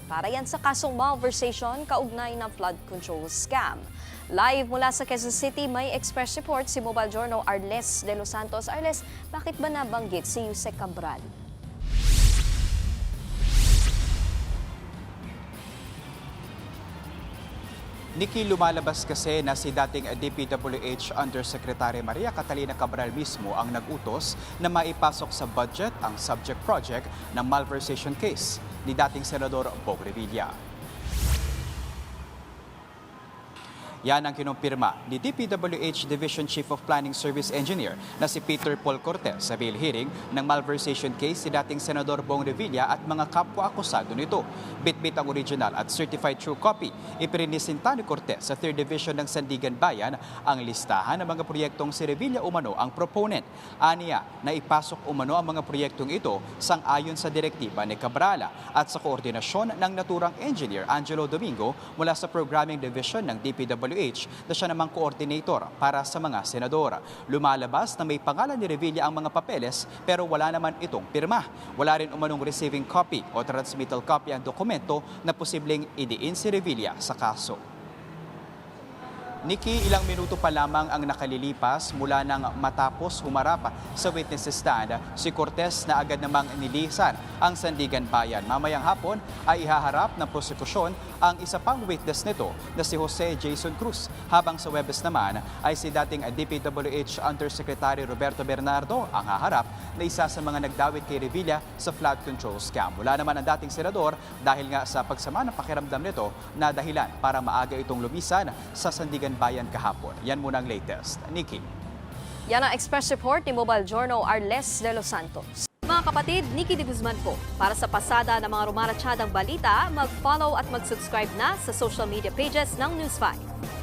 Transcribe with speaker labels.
Speaker 1: Para yan sa kasong malversation kaugnay ng flood control scam. Live mula sa Quezon City, may express report si Mobile Journal Arles de los Santos. Arles, bakit ba nabanggit si Yusek Cabral?
Speaker 2: Nikki, lumalabas kasi na si dating DPWH Undersecretary Maria Catalina Cabral mismo ang nag-utos na maipasok sa budget ang subject project ng malversation case ni dating Senador Bong Revilla. Yan ang kinumpirma ni DPWH Division Chief of Planning Service Engineer na si Peter Paul Cortez sa bail hearing ng malversation case si dating Senador Bong Revilla at mga kapwa-akusado nito. Bitbit ang original at certified true copy. Ipirinisinta ni Cortez sa 3rd Division ng Sandigan Bayan ang listahan ng mga proyektong si Revilla umano ang proponent. Aniya na ipasok umano ang mga proyektong ito sang-ayon sa direktiba ni Cabrala at sa koordinasyon ng naturang engineer Angelo Domingo mula sa Programming Division ng DPWH na siya namang coordinator para sa mga senador. Lumalabas na may pangalan ni Revilla ang mga papeles pero wala naman itong pirma. Wala rin umanong receiving copy o transmittal copy ang dokumento na posibleng idiin si Revilla sa kaso. Nikki, ilang minuto pa lamang ang nakalilipas mula nang matapos humarap sa witness stand si Cortez na agad namang nilisan ang Sandigan Bayan. Mamayang hapon ay ihaharap ng prosekusyon ang isa pang witness nito na si Jose Jason Cruz. Habang sa Huwebes naman ay si dating DPWH Undersecretary Roberto Bernardo ang haharap na isa sa mga nagdawit kay Revilla sa flood control scam. Wala naman ang dating senador dahil nga sa pagsama ng pakiramdam nito na dahilan para maaga itong lumisan sa Sandigan Bayan kahapon. Yan muna ang latest. Nikki.
Speaker 1: Yan ang express report ni Mobile Journal Arles de los Santos. Mga kapatid, Nikki de Guzman po. Para sa pasada ng mga rumaratsyadang balita, mag-follow at mag-subscribe na sa social media pages ng News 5.